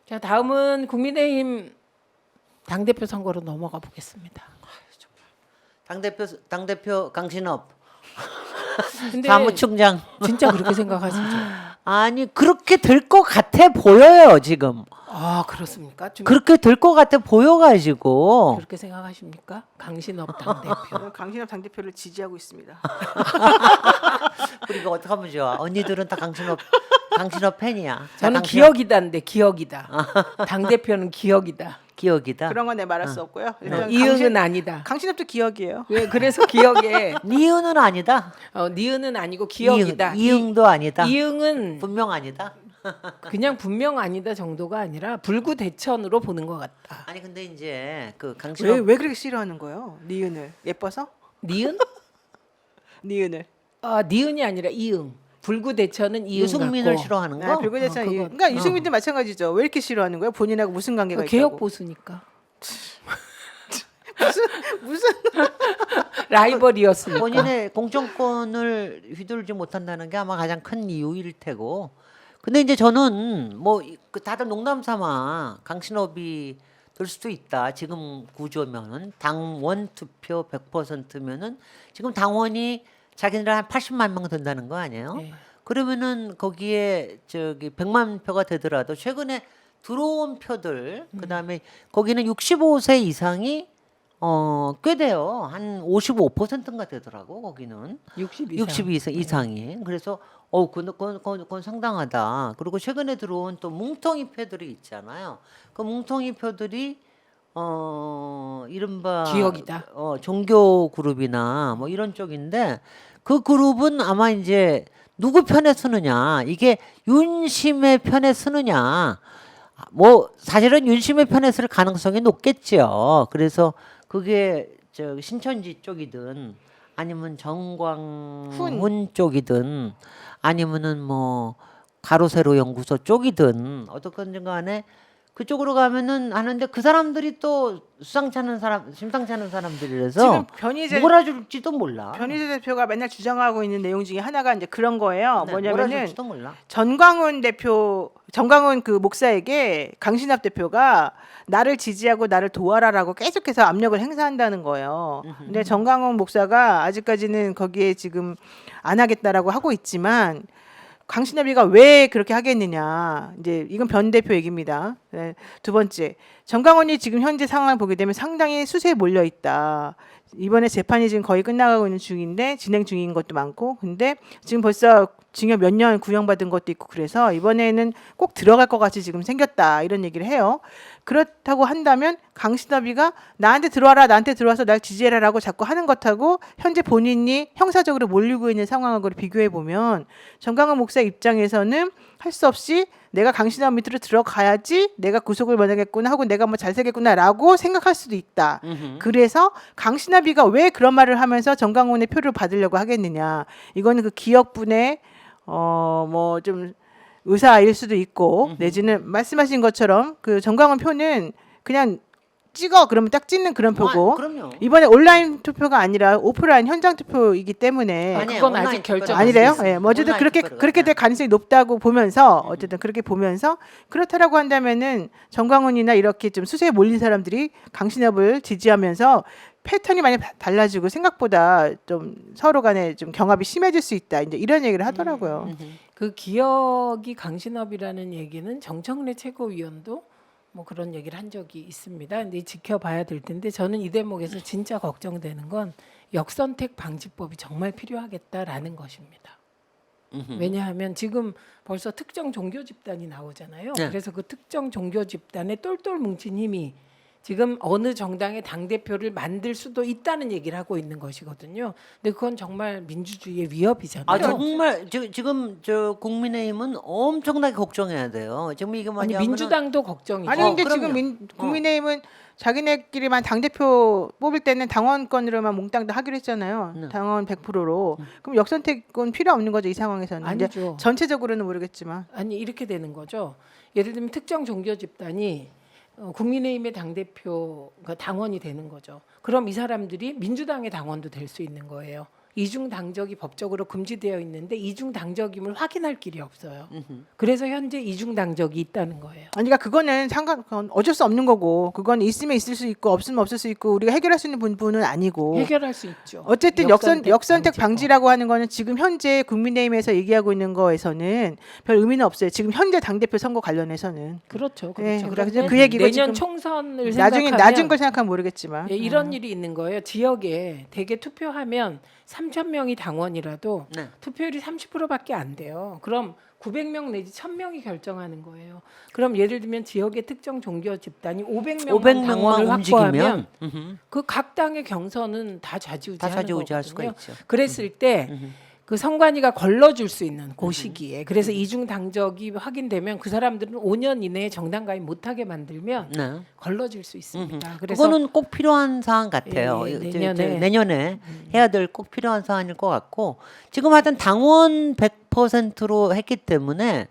자, 다음은 국민의힘 당대표 선거로 넘어가 보겠습니다. 당대표 강신업 근데 사무총장. 진짜 그렇게 생각하시죠? 아니 그렇게 될 것 같아 보여요 지금. 아, 그렇습니까? 좀 그렇게 될 것 같아 보여가지고. 그렇게 생각하십니까? 강신업 당대표. 저는 강신업 당대표를 지지하고 있습니다. 우리가 어떻게 하면 좋아? 언니들은 다 강신업 팬이야. 자, 저는 강신업 기억이다인데 기억이다. 당대표는 기억이다. 기억이다. 그런 건 내 말할 수 없고요. 일단 이응은 아니다. 강신업도 기억이에요. 왜 그래서 기억에 니은은 아니다. 니은은 아니고 기억이다. 이응도 아니다. 이응은 분명 아니다. 그냥 분명 아니다 정도가 아니라 불구대천으로 보는 것 같다. 아니 근데 이제 그 강신업 왜 그렇게 싫어하는 거예요? 니은을 예뻐서? 니은? 니은을. 니은이 아니라 이응. 불구대천은 이응 유승민을 같고. 싫어하는 아, 거? 불구대천 그거. 그러니까 유승민도 마찬가지죠. 왜 이렇게 싫어하는 거예요? 본인하고 무슨 관계가 있다고? 개혁 보수니까 무슨 라이벌이었으니까. 본인의 공천권을 휘둘지 못한다는 게 아마 가장 큰 이유일 테고. 근데 이제 저는 뭐 그 다들 농담삼아 강신업이 될 수도 있다. 지금 구조면은 당원 투표 100%면은 지금 당원이 자기네들 한 80만 명 된다는 거 아니에요? 네. 그러면은 거기에 저기 100만 표가 되더라도 최근에 들어온 표들 그다음에 거기는 65세 이상이 꽤 돼요. 한 55%인가 되더라고 거기는. 62세 이상이. 그래서 그건 상당하다. 그리고 최근에 들어온 또 뭉텅이 표들이 있잖아요. 그 뭉텅이 표들이 이른바 기억이다. 종교 그룹이나 뭐 이런 쪽인데 그 그룹은 아마 이제 누구 편에 서느냐 이게 윤심의 편에 서느냐 뭐 사실은 윤심의 편에 설 가능성이 높겠죠. 그래서 그게 저 신천지 쪽이든 아니면 정광훈 쪽이든 아니면은 뭐 가로세로 연구소 쪽이든 어떻건 간에 그쪽으로 가면은 하는데 그 사람들이 또 심상치 않은 사람들이라서 지금 변희재 몰아줄지도 몰라. 변희재 대표가 맨날 주장하고 있는 내용 중에 하나가 이제 그런 거예요. 네, 뭐냐면은 몰아줄지도 몰라. 정광훈 그 목사에게 강신업 대표가 나를 지지하고 나를 도와라라고 계속해서 압력을 행사한다는 거예요. 근데 정광훈 목사가 아직까지는 거기에 지금 안 하겠다라고 하고 있지만 강신업이가 왜 그렇게 하겠느냐. 이제 이건 변 대표 얘기입니다. 네, 두 번째, 정광훈이 지금 현재 상황을 보게 되면 상당히 수세에 몰려 있다. 이번에 재판이 지금 거의 끝나가고 있는 중인데 진행 중인 것도 많고, 근데 지금 벌써 징역 몇 년 구형받은 것도 있고 그래서 이번에는 꼭 들어갈 것 같이 지금 생겼다 이런 얘기를 해요. 그렇다고 한다면 강신업이가 나한테 들어와라, 나한테 들어와서 날 지지해라라고 자꾸 하는 것하고 현재 본인이 형사적으로 몰리고 있는 상황하고 비교해 보면 정광훈 목사 입장에서는 할 수 없이 내가 강신업 밑으로 들어가야지 내가 구속을 받아야겠구나 하고 내가 뭐 잘 살겠구나라고 생각할 수도 있다. 그래서 강신업이가 왜 그런 말을 하면서 정광훈의 표를 받으려고 하겠느냐. 이거는 그 기억분의 뭐 좀 의사일 수도 있고 내지는 말씀하신 것처럼 그 정광훈 표는 그냥 찍어 그러면 딱 찍는 그런 표고 그럼요. 이번에 온라인 투표가 아니라 오프라인 현장 투표이기 때문에 아니에요. 그건 온라인 아직 결정 투표는 아니래요? 안 돼 예, 있어요. 뭐 어쨌든 온라인 그렇게 투표를. 될 가능성이 높다고 보면서 어쨌든 그렇게 보면서 그렇다라고 한다면은 정광훈이나 이렇게 좀 수세에 몰린 사람들이 강신업을 지지하면서 패턴이 많이 달라지고 생각보다 좀 서로 간에 좀 경합이 심해질 수 있다. 이제 이런 얘기를 하더라고요. 그 기억이 강신업이라는 얘기는 정청래 최고위원도 뭐 그런 얘기를 한 적이 있습니다. 근데 지켜봐야 될 텐데 저는 이 대목에서 진짜 걱정되는 건 역선택 방지법이 정말 필요하겠다라는 것입니다. 왜냐하면 지금 벌써 특정 종교 집단이 나오잖아요. 네. 그래서 그 특정 종교 집단에 똘똘 뭉친 힘이 지금 어느 정당의 당대표를 만들 수도 있다는 얘기를 하고 있는 것이거든요. 근데 그건 정말 민주주의의 위협이잖아요. 아 정말 지금 저 국민의힘은 엄청나게 걱정해야 돼요. 지금 이게 아니 뭐냐면 민주당도 걱정이죠. 아니 근데 그럼요. 지금 국민의힘은 자기네끼리만 당대표 뽑을 때는 당원권으로만 몽땅 다 하기로 했잖아요. 네. 당원 100%로. 그럼 역선택은 필요 없는 거죠, 이 상황에서는. 이제 아니죠. 전체적으로는 모르겠지만. 아니 이렇게 되는 거죠. 예를 들면 특정 종교 집단이 국민의힘의 당대표가 당원이 되는 거죠. 그럼 이 사람들이 민주당의 당원도 될 수 있는 거예요. 이중 당적이 법적으로 금지되어 있는데 이중 당적임을 확인할 길이 없어요. 그래서 현재 이중 당적이 있다는 거예요. 아니, 그러니까 그거는 그건 어쩔 수 없는 거고, 그건 있으면 있을 수 있고 없으면 없을 수 있고 우리가 해결할 수 있는 부분은 아니고. 해결할 수 있죠. 어쨌든 역선택 방지법. 방지라고 하는 거는 지금 현재 국민의힘에서 얘기하고 있는 거에서는 별 의미는 없어요. 지금 현재 당대표 선거 관련해서는. 그렇죠. 네, 그렇죠. 그래서 그런데 그 얘기가 내년 지금 총선을 나중에 생각하면 낮은 걸 생각하면 모르겠지만. 예, 이런 일이 있는 거예요. 지역에 대개 투표하면 3,000명이 당원이라도 네. 투표율이 30%밖에 안 돼요. 그럼 900명 내지 1,000명이 결정하는 거예요. 그럼 예를 들면 지역의 특정 종교 집단이 500명만 당원을 500명만 확보하면 움직이면 그 각 당의 경선은 다 좌지우지하는 다 좌지우지할 수가 거거든요. 있죠. 그랬을 때 그 선관위가 걸러줄 수 있는 그 시기에 그래서 이중 당적이 확인되면 그 사람들은 5년 이내에 정당 가입 못하게 만들면 네. 걸러질 수 있습니다. 그래서 그거는 꼭 필요한 사안 같아요. 예, 내년에 해야 될 꼭 필요한 사안일 것 같고 지금 하여튼 당원 100%로 했기 때문에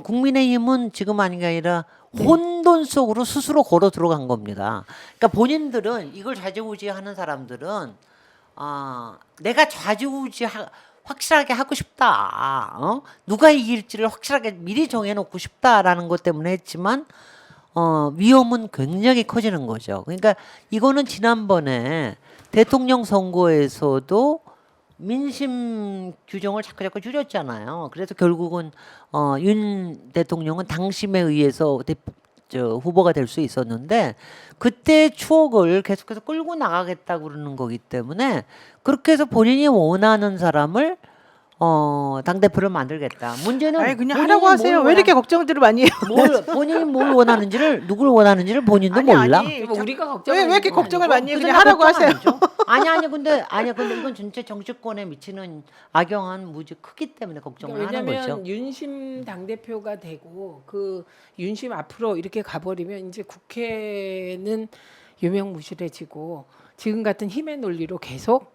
국민의힘은 지금 아닌 게 아니라 혼돈 속으로 스스로 걸어 들어간 겁니다. 그러니까 본인들은 이걸 좌지우지하는 사람들은 내가 확실하게 하고 싶다. 누가 이길지를 확실하게 미리 정해놓고 싶다라는 것 때문에 했지만 위험은 굉장히 커지는 거죠. 그러니까 이거는 지난번에 대통령 선거에서도 민심 규정을 자꾸 줄였잖아요. 그래서 결국은 윤 대통령은 당심에 의해서 후보가 될 수 있었는데 그때 추억을 계속해서 끌고 나가겠다고 그러는 거기 때문에 그렇게 해서 본인이 원하는 사람을 당대표를 만들겠다. 문제는 아니, 그냥 본인이 하라고 하세요. 뭘 왜 이렇게 걱정들을 많이 해요? 본인이 뭘 원하는지를 누굴 원하는지를 본인도 아니, 몰라. 아니. 뭐 우리가 걱정 왜 이렇게 걱정을 많이 해요? 그 그냥 생각 하라고 걱정 하세요. 아니죠? 근데 이건 전체 정치권에 미치는 악영향은 무지 크기 때문에 걱정을 하는 거죠. 왜냐하면 윤심 당대표가 되고 그 윤심 앞으로 이렇게 가버리면 이제 국회는 유명무실해지고 지금 같은 힘의 논리로 계속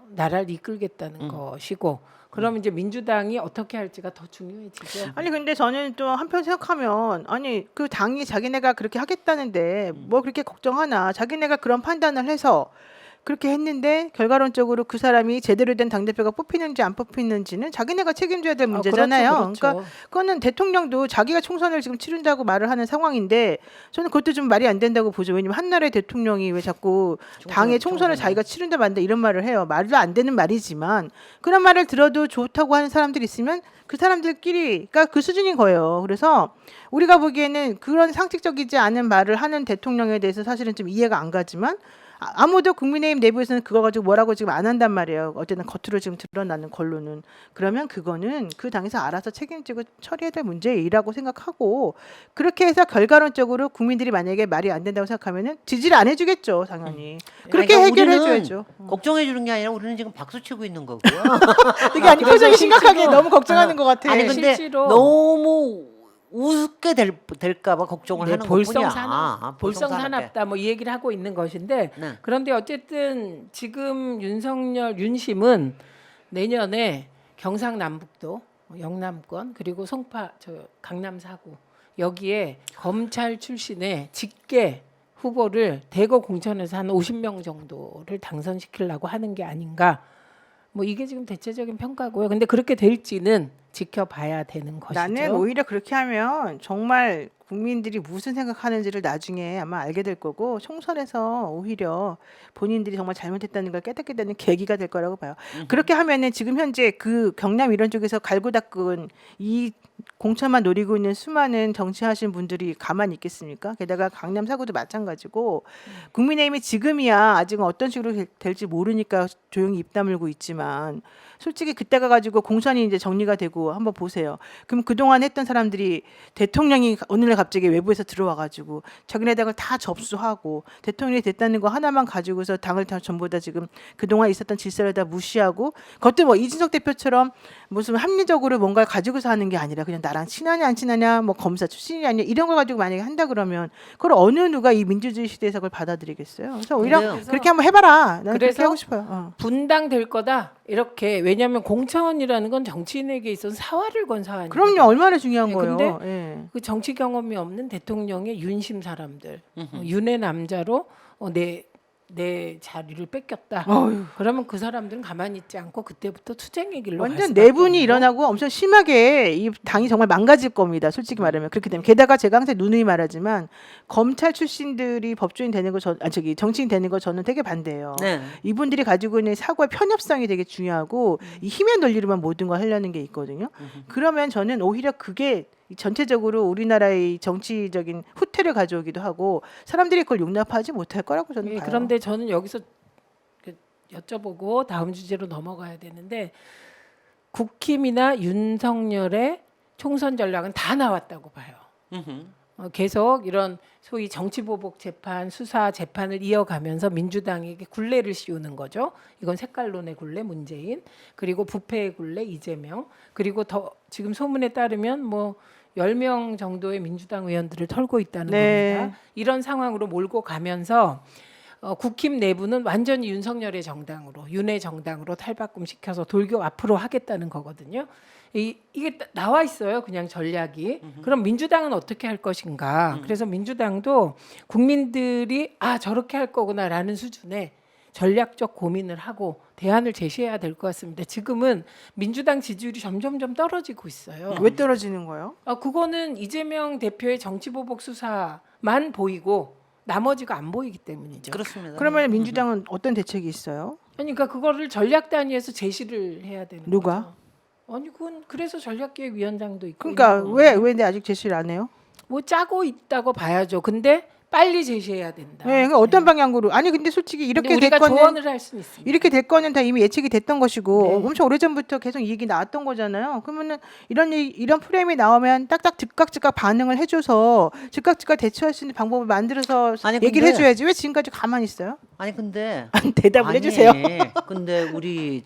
나라를 이끌겠다는 것이고 그러면 이제 민주당이 어떻게 할지가 더 중요해지죠. 아니, 근데 저는 또 한편 생각하면, 아니, 그 당이 자기네가 그렇게 하겠다는데 뭐 그렇게 걱정하나. 자기네가 그런 판단을 해서 그렇게 했는데 결과론적으로 그 사람이 제대로 된 당대표가 뽑히는지 안 뽑히는지는 자기네가 책임져야 될 문제잖아요. 그렇죠. 그러니까 그거는 대통령도 자기가 총선을 지금 치른다고 말을 하는 상황인데 저는 그것도 좀 말이 안 된다고 보죠. 왜냐면 한 나라의 대통령이 왜 자꾸 당의 총선을 자기가 치른다 만다 이런 말을 해요. 말도 안 되는 말이지만 그런 말을 들어도 좋다고 하는 사람들이 있으면 그 사람들끼리가 그 수준인 거예요. 그래서 우리가 보기에는 그런 상식적이지 않은 말을 하는 대통령에 대해서 사실은 좀 이해가 안 가지만 아무도 국민의힘 내부에서는 그거 가지고 뭐라고 지금 안 한단 말이에요. 어쨌든 겉으로 지금 드러나는 걸로는. 그러면 그거는 그 당에서 알아서 책임지고 처리해야 될 문제이라고 생각하고 그렇게 해서 결과론적으로 국민들이 만약에 말이 안 된다고 생각하면은 지지를 안 해주겠죠, 당연히. 그렇게 그러니까 해결해줘야죠. 우리는 걱정해 주는 게 아니라 우리는 지금 박수 치고 있는 거고요. 되게 아니 그래서 표정이 심각하게 실제로- 너무 걱정하는 것 같아. 아니 근데 실제로- 너무 우습게 될까봐 걱정을 네, 하는 것뿐이야. 볼성사납다 뭐 이 얘기를 하고 있는 것인데 네. 그런데 어쨌든 지금 윤심은 내년에 경상남북도, 영남권 그리고 강남 4구 여기에 검찰 출신의 직계 후보를 대거 공천해서 한 50명 정도를 당선시키려고 하는 게 아닌가. 뭐 이게 지금 대체적인 평가고요. 근데 그렇게 될지는 지켜봐야 되는 것이죠. 나는 오히려 그렇게 하면 정말 국민들이 무슨 생각하는지를 나중에 아마 알게 될 거고 총선에서 오히려 본인들이 정말 잘못했다는 걸 깨닫게 되는 계기가 될 거라고 봐요. 그렇게 하면은 지금 현재 그 경남 이런 쪽에서 갈고 닦은 이 공천만 노리고 있는 수많은 정치하신 분들이 가만히 있겠습니까? 게다가 강남 사구도 마찬가지고 국민의힘이 지금이야 아직은 어떤 식으로 될지 모르니까 조용히 입 다물고 있지만 솔직히 그때가 가지고 공천이 이제 정리가 되고 한번 보세요. 그럼 그동안 했던 사람들이 대통령이 오늘날 갑자기 외부에서 들어와 가지고 자기네 당을 다 접수하고 대통령이 됐다는 거 하나만 가지고서 당을 다 전부 다 지금 그동안 있었던 질서를 다 무시하고 그것도 뭐 이준석 대표처럼 무슨 합리적으로 뭔가를 가지고서 하는 게 아니라 그냥 나랑 친하냐 안 친하냐 뭐 검사 출신이 아니냐 이런 걸 가지고 만약에 한다 그러면 그걸 어느 누가 이 민주주의 시대에서 그걸 받아들이겠어요. 그래서 오히려 그래요. 그렇게 한번 해봐라. 나는 그렇게 그래서 하고 싶어요. 분당될 거다 이렇게 왜냐하면 공천이라는 건 정치인에게 있어서 사활을 건 사안이에요. 그럼요. 얼마나 중요한 네, 거예요. 근데 예. 그 정치 경험이 없는 대통령의 윤심 사람들, 윤의 남자로 내 내 자리를 뺏겼다. 어휴. 그러면 그 사람들은 가만히 있지 않고 그때부터 투쟁의 길로 갈 완전 수밖에 내분이 없고. 일어나고 엄청 심하게 이 당이 정말 망가질 겁니다. 솔직히 말하면 그렇게 되면 게다가 제가 항상 누누이 말하지만 검찰 출신들이 법조인 되는 거 정치인 되는 거 저는 되게 반대예요. 네. 이분들이 가지고 있는 사고의 편협성이 되게 중요하고 이 힘의 논리로만 모든 걸 하려는 게 있거든요. 그러면 저는 오히려 그게 전체적으로 우리나라의 정치적인 후퇴를 가져오기도 하고 사람들이 그걸 용납하지 못할 거라고 저는 예, 봐요. 그런데 저는 여기서 여쭤보고 다음 주제로 넘어가야 되는데 국힘이나 윤석열의 총선 전략은 다 나왔다고 봐요. 계속 이런 소위 정치보복 재판, 수사 재판을 이어가면서 민주당에게 굴레를 씌우는 거죠. 이건 색깔론의 굴레 문재인, 그리고 부패의 굴레 이재명, 그리고 더 지금 소문에 따르면 뭐 10명 정도의 민주당 의원들을 털고 있다는 네. 겁니다. 이런 상황으로 몰고 가면서 국힘 내부는 완전히 윤석열의 정당으로, 윤의 정당으로 탈바꿈시켜서 돌격 앞으로 하겠다는 거거든요. 이게 나와 있어요. 그냥 전략이. 그럼 민주당은 어떻게 할 것인가? 그래서 민주당도 국민들이 저렇게 할 거구나라는 수준의 전략적 고민을 하고 대안을 제시해야 될 것 같습니다. 지금은 민주당 지지율이 점점점 떨어지고 있어요. 왜 떨어지는 거예요? 그거는 이재명 대표의 정치보복 수사만 보이고 나머지가 안 보이기 때문이죠. 그렇습니다. 그러면 민주당은 어떤 대책이 있어요? 그러니까 그거를 전략 단위에서 제시를 해야 되는 누가? 거죠. 아니 그건 그래서 전략기획위원장도 있고. 그러니까 있는 왜 거고. 근데 아직 제시를 안 해요? 뭐 짜고 있다고 봐야죠. 근데 빨리 제시해야 된다. 네, 그러니까 어떤 방향으로? 아니 근데 솔직히 근데 이렇게 우리가 될 거는 조언을 할 수는 있습니다. 이렇게 될 거는 다 이미 예측이 됐던 것이고 네. 엄청 오래전부터 계속 이 얘기 나왔던 거잖아요. 그러면은 이런 프레임이 나오면 딱딱 즉각 반응을 해줘서 즉각 대처할 수 있는 방법을 만들어서 아니, 얘기를 근데- 해줘야지 왜 지금까지 가만히 있어요? 아니 근데 대답을 아니, 해주세요. 근데 우리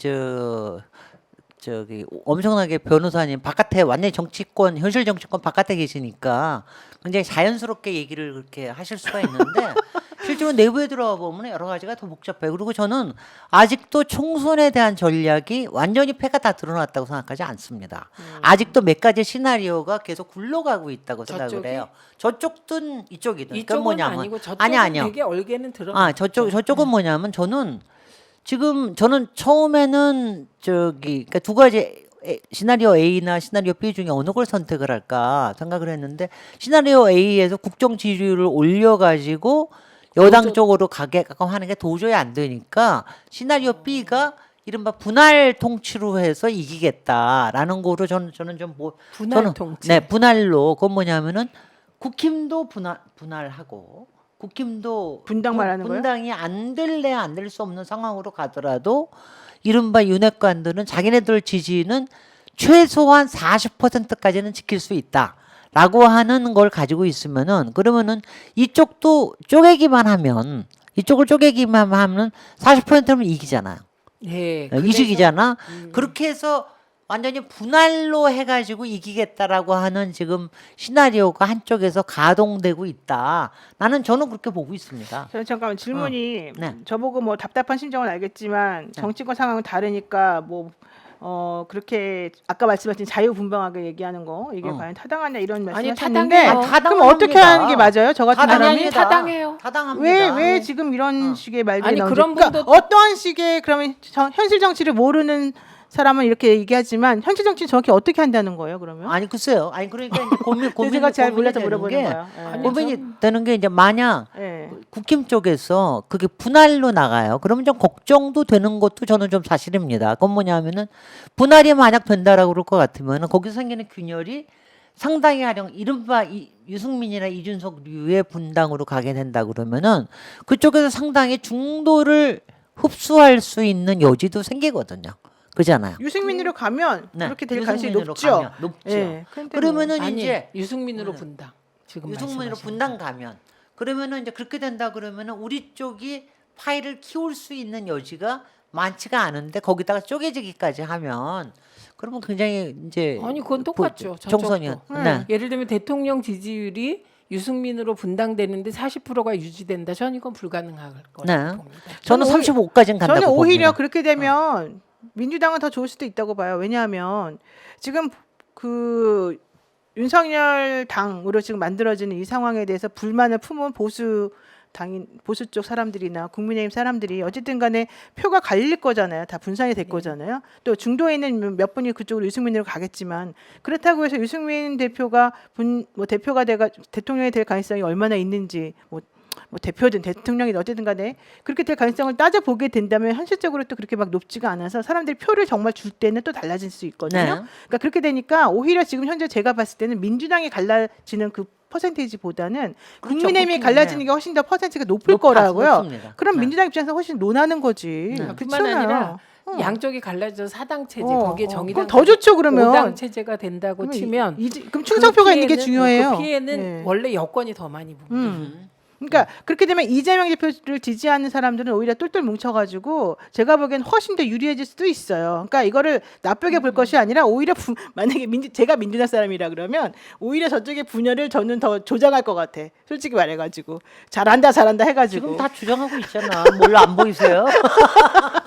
저기 엄청나게 변호사님 바깥에 완전히 정치권 현실 정치권 바깥에 계시니까 굉장히 자연스럽게 얘기를 그렇게 하실 수가 있는데 실제로 내부에 들어가 보면 여러 가지가 더 복잡해요. 그리고 저는 아직도 총선에 대한 전략이 완전히 패가 다 드러났다고 생각하지 않습니다. 아직도 몇 가지 시나리오가 계속 굴러가고 있다고 생각을 저쪽이? 해요. 저쪽든 이쪽이든. 그러니까 이쪽은 뭐냐면 아니고 저쪽은 아니요. 되게 얼개는 드러나. 저쪽은 뭐냐면 저는 처음에는 그러니까 두 가지 시나리오 A나 시나리오 B 중에 어느 걸 선택을 할까 생각을 했는데 시나리오 A에서 국정 지지율을 올려가지고 여당 쪽으로 가게끔 하는 게 도저히 안 되니까 시나리오 B가 이른바 분할 통치로 해서 이기겠다라는 거로 저는 좀 분할 통치. 네, 분할로 그건 뭐냐면은 국힘도 분할하고 국힘도 분당 말하는 거예요? 분당이 안 될 수 없는 상황으로 가더라도 이른바 윤핵관들은 자기네들 지지는 최소한 40%까지는 지킬 수 있다라고 하는 걸 가지고 있으면은 그러면은 이쪽도 쪼개기만 하면 40%면 이기잖아요. 네. 이기잖아. 그렇게 해서 완전히 분할로 해가지고 이기겠다라고 하는 지금 시나리오가 한쪽에서 가동되고 있다. 저는 그렇게 보고 있습니다. 잠깐만 질문이 네. 저보고 뭐 답답한 심정은 알겠지만 정치권 상황은 다르니까 그렇게 아까 말씀하신 자유분방하게 얘기하는 거 이게 과연 타당하냐 이런 아니, 말씀하셨는데 타당해요. 그럼 어떻게 하는 게 맞아요? 저 같은 타당합니다. 사람이 타당해요. 타당합니다. 왜 지금 이런 식의 말들이 아니, 나오는지 그런 그러니까 분도- 어떠한 식의 그러면 현실 정치를 모르는 사람은 이렇게 얘기하지만 현실 정치 정확히 어떻게 한다는 거예요? 그러면 아니 글쎄요. 아니 그러니까 이제 제가 잘 몰라서 되는 물어보는 게 거예요. 예. 아니, 고민이 되는 게 이제 만약 예. 국힘 쪽에서 그게 분할로 나가요. 그러면 좀 걱정도 되는 것도 저는 좀 사실입니다. 그건 뭐냐면은 분할이 만약 된다라고 그럴 것 같으면은 거기서 생기는 균열이 상당히 이른바 유승민이나 이준석류의 분당으로 가게 된다 그러면은 그쪽에서 상당히 중도를 흡수할 수 있는 여지도 생기거든요. 그잖아요. 유승민으로 가면 네, 그렇게 될 가능성이 유승민으로 높죠. 가면 높죠. 예. 근데 그러면은 아니, 이제 유승민으로 분당. 지금 유승민으로 말씀하신 분당 가면 그러면은 이제 그렇게 된다 그러면은 우리 쪽이 파일을 키울 수 있는 여지가 많지가 않은데 거기다가 쪼개지기까지 하면 그러면 굉장히 이제 아니 그건 똑같죠. 총선이요. 저쪽도. 네. 예를 들면 대통령 지지율이 유승민으로 분당되는데 40%가 유지된다. 저는 이건 불가능할 거라고 네. 봅니다. 저는 35까지는 간다고 저는 오히려 봅니다. 그렇게 되면 민주당은 더 좋을 수도 있다고 봐요. 왜냐하면 지금 윤석열 당으로 지금 만들어지는 이 상황에 대해서 불만을 품은 보수 당인 보수 쪽 사람들이나 국민의힘 사람들이 어쨌든 간에 표가 갈릴 거잖아요. 다 분산이 될 거잖아요. 또 중도에 있는 몇 분이 그쪽으로 유승민으로 가겠지만 그렇다고 해서 유승민 대표가 대표가 돼가 대통령이 될 가능성이 얼마나 있는지 뭐 대표든 대통령이든 어쨌든 간에 그렇게 될 가능성을 따져보게 된다면 현실적으로 또 그렇게 막 높지가 않아서 사람들이 표를 정말 줄 때는 또 달라질 수 있거든요. 네. 그러니까 그렇게 되니까 오히려 지금 현재 제가 봤을 때는 민주당이 갈라지는 그 퍼센테이지보다는 그렇죠. 국민의힘이 보통, 갈라지는 네. 게 훨씬 더 퍼센트가 높을 거라고요. 높습니다. 그럼 네. 민주당 입장에서 훨씬 논하는 거지. 네. 그뿐만 그렇잖아요. 아니라 어. 양쪽이 갈라져 사당 체제 어, 거기에 정의당 그럼 더 좋죠 그러면. 5당 체제가 된다고 치면 그럼 충성표가 있는 게 피해는- 중요해요. 그 피해는 네. 원래 여권이 더 많이 봅니다. 그러니까 그렇게 되면 이재명 대표를 지지하는 사람들은 오히려 똘똘 뭉쳐가지고 제가 보기엔 훨씬 더 유리해질 수도 있어요. 그러니까 이거를 나쁘게 볼 것이 아니라 오히려 만약에 제가 민주당 사람이라 그러면 오히려 저쪽의 분열을 저는 더 조장할 것 같아. 솔직히 말해가지고 잘한다 해가지고. 지금 다 주장하고 있잖아. 뭘로 안 보이세요?